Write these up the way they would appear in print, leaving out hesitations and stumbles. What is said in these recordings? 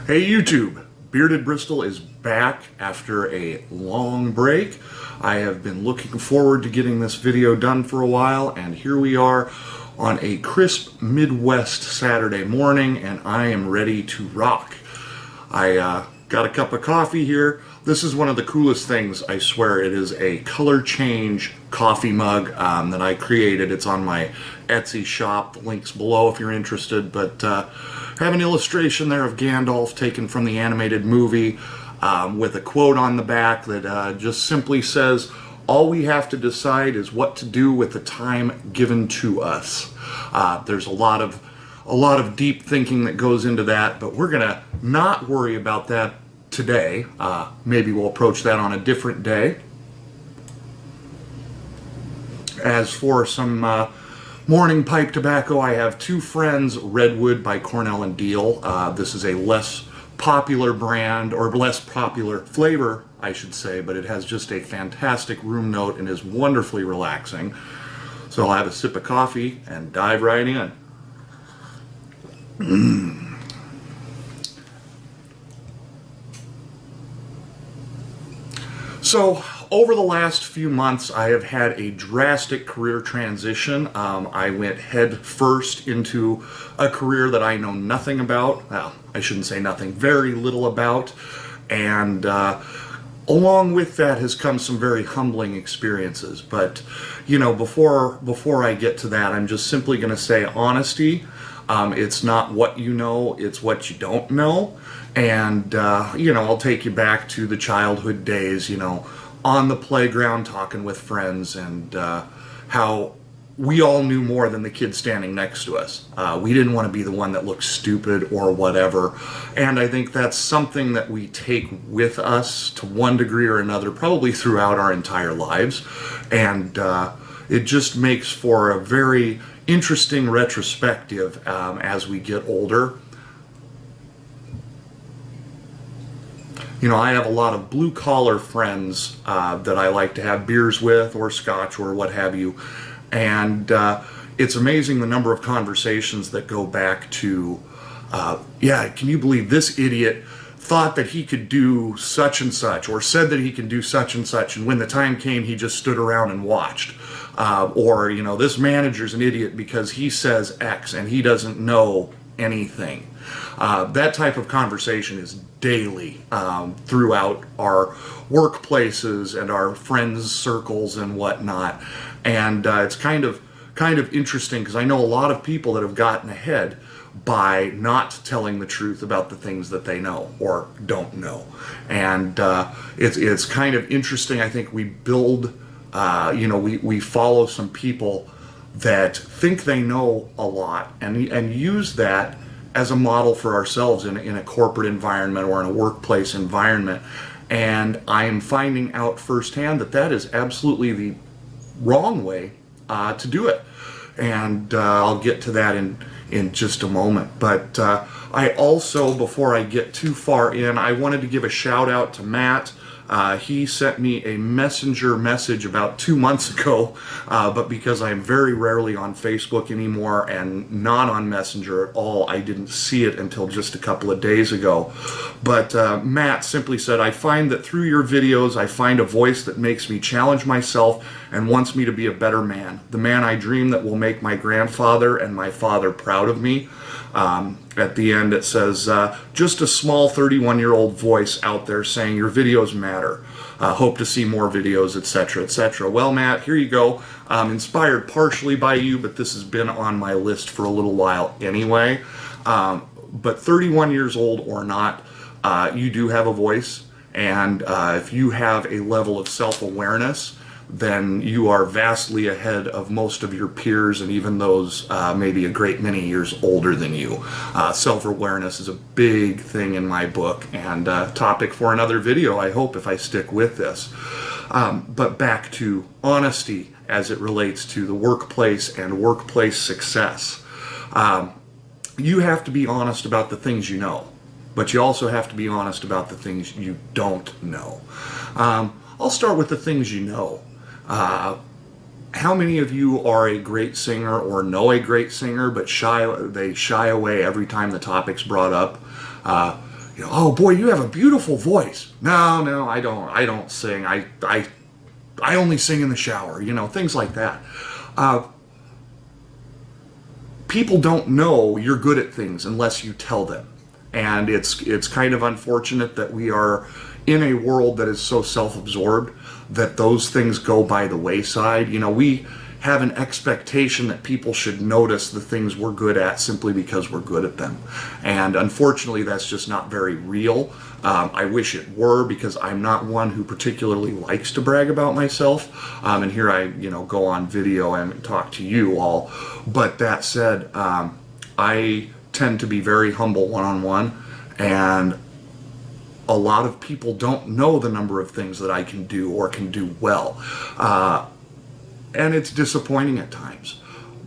Hey YouTube, Bearded Bristol is back after a long break. I have been looking forward to getting this video done for a while, and here we are on a crisp Midwest Saturday morning, and I am ready to rock. I got a cup of coffee here. This is one of the coolest things, I swear. It is a color change coffee mug that I created. It's on my Etsy shop. The link's below if you're interested, but have an illustration there of Gandalf taken from the animated movie with a quote on the back that just simply says, "All we have to decide is what to do with the time given to us." There's a lot of deep thinking that goes into that, but we're gonna not worry about that today. Maybe we'll approach that on a different day. As for some morning pipe tobacco, I have two friends, Redwood by Cornell and Diehl. This is a less popular brand, or less popular flavor, I should say, but it has just a fantastic room note and is wonderfully relaxing. So I'll have a sip of coffee and dive right in. So, over the last few months, I have had a drastic career transition. I went head first into a career that I know nothing about. Well, I shouldn't say nothing, very little about. And along with that has come some very humbling experiences. But, you know, before I get to that, I'm just simply going to say honesty. It's not what you know, it's what you don't know. And, you know, I'll take you back to the childhood days, you know, on the playground talking with friends, and how we all knew more than the kid standing next to us. We didn't want to be the one that looked stupid or whatever. And I think that's something that we take with us to one degree or another, probably throughout our entire lives. And it just makes for a very interesting retrospective as we get older. You know, I have a lot of blue-collar friends that I like to have beers with, or scotch, or what have you. And it's amazing the number of conversations that go back to, yeah, can you believe this idiot thought that he could do such and such, or said that he can do such and such, and when the time came, he just stood around and watched. Or, you know, this manager's an idiot because he says X and he doesn't know anything. That type of conversation is daily throughout our workplaces and our friends' circles and whatnot. And it's kind of interesting, because I know a lot of people that have gotten ahead by not telling the truth about the things that they know or don't know. And it's kind of interesting. I think we build, you know, we follow some people that think they know a lot and use that as a model for ourselves in a corporate environment or in a workplace environment. And I am finding out firsthand that that is absolutely the wrong way to do it. And I'll get to that in just a moment. But I also, before I get too far in, I wanted to give a shout out to Matt. He sent me a messenger message about 2 months ago, but because I'm very rarely on Facebook anymore and not on Messenger at all, I didn't see it until just a couple of days ago. But Matt simply said, "I find that through your videos, I find a voice that makes me challenge myself and wants me to be a better man, the man I dream that will make my grandfather and my father proud of me." At the end it says, "Just a small 31-year-old voice out there saying your videos matter. Hope to see more videos, etc., etc." Well, Matt, here you go. Inspired partially by you, but this has been on my list for a little while anyway. But 31 years old or not, you do have a voice, and if you have a level of self-awareness, then you are vastly ahead of most of your peers, and even those maybe a great many years older than you. Self-awareness is a big thing in my book, and a topic for another video, I hope, if I stick with this. But back to honesty as it relates to the workplace and workplace success. You have to be honest about the things you know, but you also have to be honest about the things you don't know. I'll start with the things you know. How many of you are a great singer or know a great singer, but they shy away every time the topic's brought up? Oh boy, you have a beautiful voice. No, I don't. I don't sing. I only sing in the shower. Things like that. People don't know you're good at things unless you tell them. And it's kind of unfortunate that we are in a world that is so self-absorbed that those things go by the wayside. We have an expectation that people should notice the things we're good at simply because we're good at them. And unfortunately, that's just not very real. I wish it were, because I'm not one who particularly likes to brag about myself. And here I, go on video and talk to you all. But that said, I tend to be very humble one-on-one, and a lot of people don't know the number of things that I can do or can do well. And it's disappointing at times.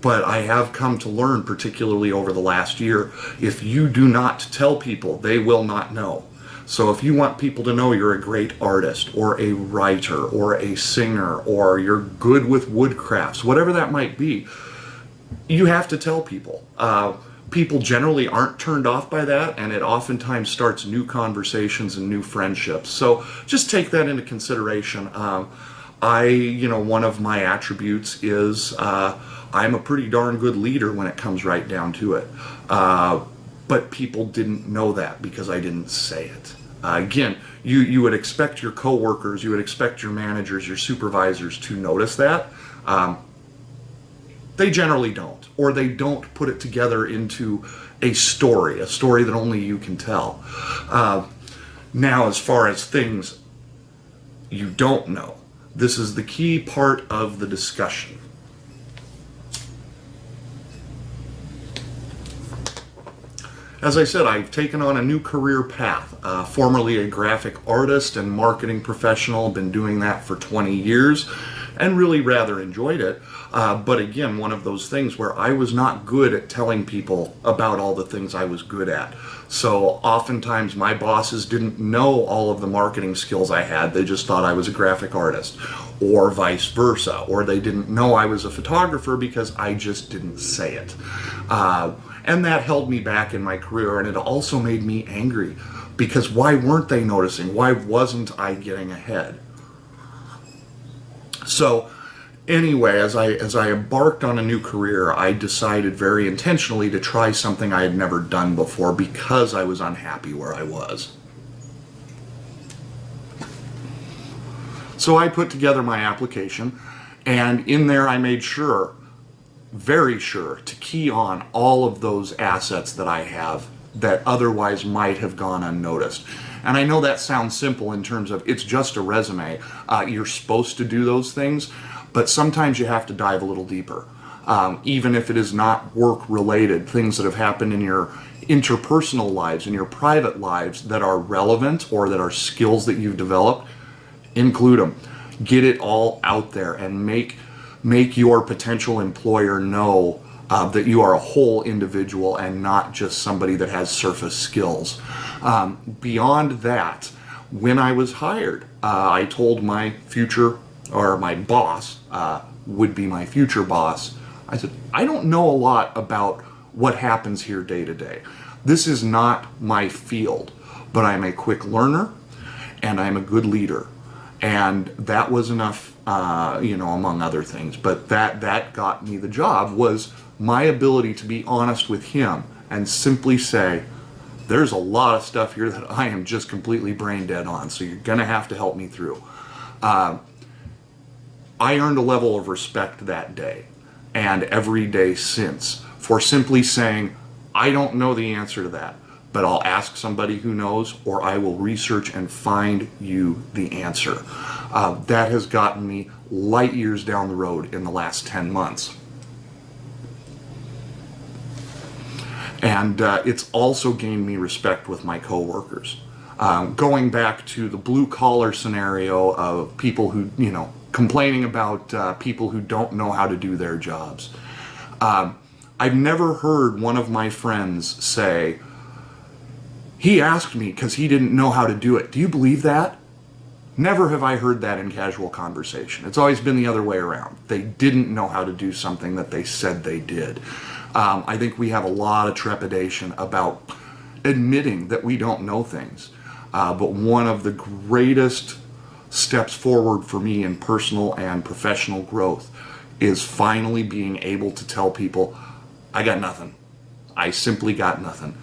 But I have come to learn, particularly over the last year, if you do not tell people, they will not know. So if you want people to know you're a great artist or a writer or a singer or you're good with woodcrafts, whatever that might be, you have to tell people. People generally aren't turned off by that, and it oftentimes starts new conversations and new friendships. So just take that into consideration. One of my attributes is I'm a pretty darn good leader when it comes right down to it. But people didn't know that because I didn't say it. Again, you would expect your coworkers, you would expect your managers, your supervisors to notice that. They generally don't, or they don't put it together into a story that only you can tell. Now, as far as things you don't know, this is the key part of the discussion. As I said, I've taken on a new career path. Formerly a graphic artist and marketing professional, been doing that for 20 years and really rather enjoyed it. But again, one of those things where I was not good at telling people about all the things I was good at. So oftentimes my bosses didn't know all of the marketing skills I had. They just thought I was a graphic artist, or vice versa. Or they didn't know I was a photographer because I just didn't say it. And that held me back in my career, and it also made me angry because why weren't they noticing? Why wasn't I getting ahead? So anyway, as I embarked on a new career, I decided very intentionally to try something I had never done before because I was unhappy where I was. So I put together my application, and in there I made sure, very sure, to key on all of those assets that I have that otherwise might have gone unnoticed. And I know that sounds simple in terms of it's just a resume. You're supposed to do those things, but sometimes you have to dive a little deeper. Even if it is not work related, things that have happened in your interpersonal lives, in your private lives that are relevant or that are skills that you've developed, include them. Get it all out there and make your potential employer know that you are a whole individual and not just somebody that has surface skills. Beyond that, when I was hired, I told my future, or my boss, would be my future boss, I said, I don't know a lot about what happens here day to day. This is not my field, but I'm a quick learner and I'm a good leader. And that was enough, among other things. But that got me the job, was my ability to be honest with him and simply say, there's a lot of stuff here that I am just completely brain dead on, so you're going to have to help me through. I earned a level of respect that day and every day since for simply saying, I don't know the answer to that, but I'll ask somebody who knows, or I will research and find you the answer. That has gotten me light years down the road in the last 10 months. And it's also gained me respect with my coworkers. Going back to the blue collar scenario of people who, complaining about people who don't know how to do their jobs. I've never heard one of my friends say, he asked me because he didn't know how to do it. Do you believe that? Never have I heard that in casual conversation. It's always been the other way around. They didn't know how to do something that they said they did. I think we have a lot of trepidation about admitting that we don't know things. But one of the greatest steps forward for me in personal and professional growth is finally being able to tell people, I got nothing. I simply got nothing.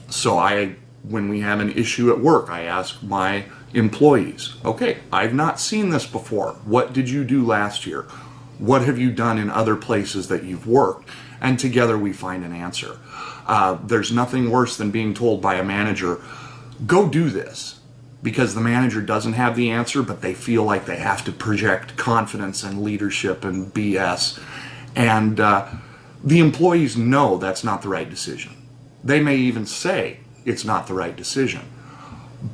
So when we have an issue at work, I ask my employees, okay, I've not seen this before. What did you do last year? What have you done in other places that you've worked? And together we find an answer. There's nothing worse than being told by a manager, go do this, because the manager doesn't have the answer, but they feel like they have to project confidence and leadership and BS. And the employees know that's not the right decision. They may even say it's not the right decision.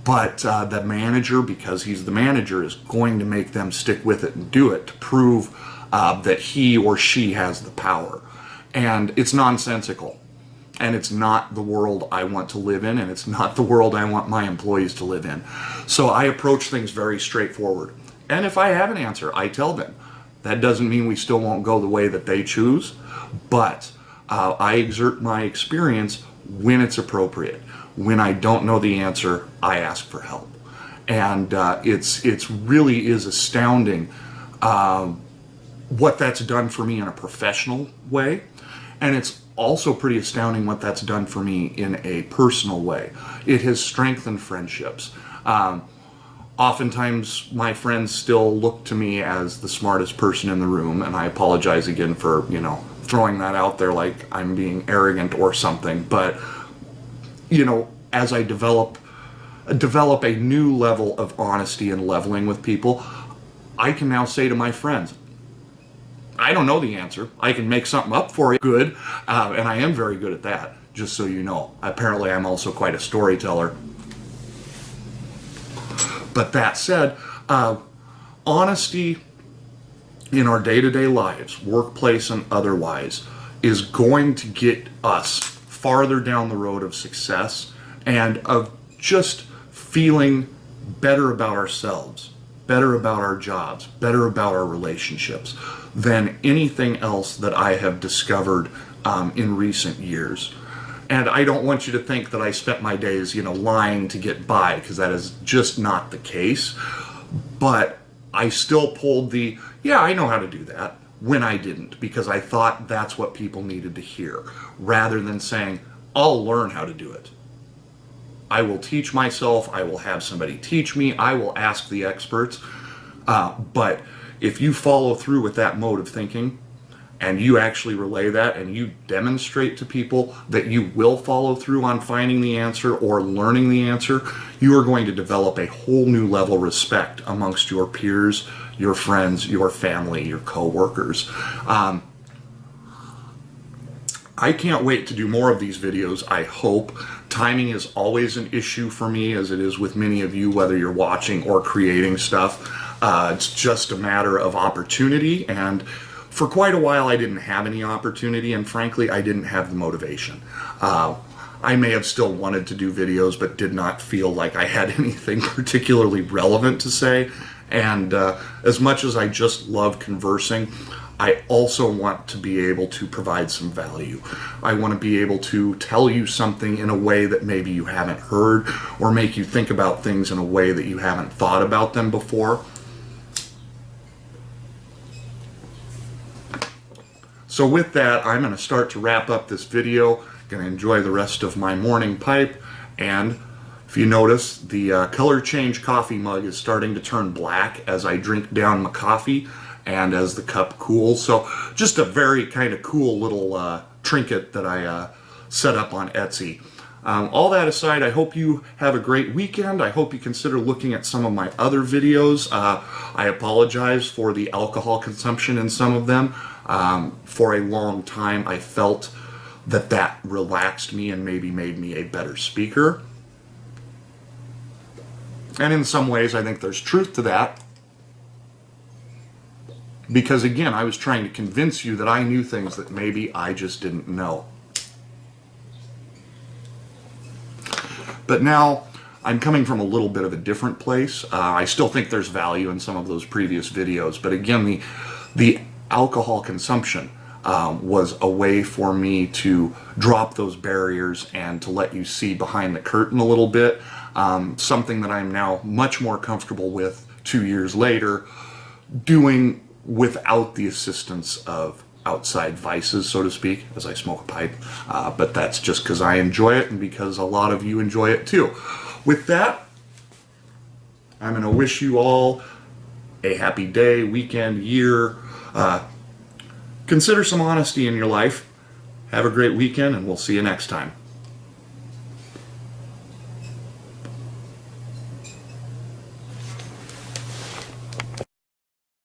But the manager, because he's the manager, is going to make them stick with it and do it to prove that he or she has the power. And it's nonsensical. And it's not the world I want to live in, and it's not the world I want my employees to live in. So I approach things very straightforward. And if I have an answer, I tell them. That doesn't mean we still won't go the way that they choose, but I exert my experience when it's appropriate. When I don't know the answer, I ask for help. And it's really is astounding what that's done for me in a professional way. And it's also pretty astounding what that's done for me in a personal way. It has strengthened friendships. Oftentimes my friends still look to me as the smartest person in the room, and I apologize again for, throwing that out there like I'm being arrogant or something. But, as I develop a new level of honesty and leveling with people, I can now say to my friends, I don't know the answer. I can make something up for you. Good. And I am very good at that, just so you know. Apparently, I'm also quite a storyteller. But that said, honesty in our day-to-day lives, workplace and otherwise, is going to get us farther down the road of success and of just feeling better about ourselves, better about our jobs, better about our relationships than anything else that I have discovered in recent years. And I don't want you to think that I spent my days, lying to get by, because that is just not the case. But I still pulled I know how to do that, when I didn't, because I thought that's what people needed to hear, rather than saying, I'll learn how to do it. I will teach myself, I will have somebody teach me, I will ask the experts. But if you follow through with that mode of thinking, and you actually relay that, and you demonstrate to people that you will follow through on finding the answer or learning the answer, you are going to develop a whole new level of respect amongst your peers, your friends, your family, your co-workers. I can't wait to do more of these videos, I hope. Timing is always an issue for me, as it is with many of you, whether you're watching or creating stuff. It's just a matter of opportunity, and for quite a while I didn't have any opportunity, and frankly I didn't have the motivation. I may have still wanted to do videos, but did not feel like I had anything particularly relevant to say. And as much as I just love conversing, I also want to be able to provide some value. I want to be able to tell you something in a way that maybe you haven't heard, or make you think about things in a way that you haven't thought about them before. So with that, I'm going to start to wrap up this video. Going to enjoy the rest of my morning pipe, and if you notice, the color change coffee mug is starting to turn black as I drink down my coffee and as the cup cools. So just a very kind of cool little trinket that I set up on Etsy. All that aside, I hope you have a great weekend. I hope you consider looking at some of my other videos. I apologize for the alcohol consumption in some of them. For a long time, I felt that relaxed me and maybe made me a better speaker. And in some ways, I think there's truth to that. Because again, I was trying to convince you that I knew things that maybe I just didn't know. But now, I'm coming from a little bit of a different place. I still think there's value in some of those previous videos, but again, the alcohol consumption, was a way for me to drop those barriers and to let you see behind the curtain a little bit. Something that I'm now much more comfortable with 2 years later, doing without the assistance of outside vices, so to speak, as I smoke a pipe. But that's just because I enjoy it and because a lot of you enjoy it too. With that, I'm going to wish you all a happy day, weekend, year. Consider some honesty in your life. Have a great weekend, and we'll see you next time.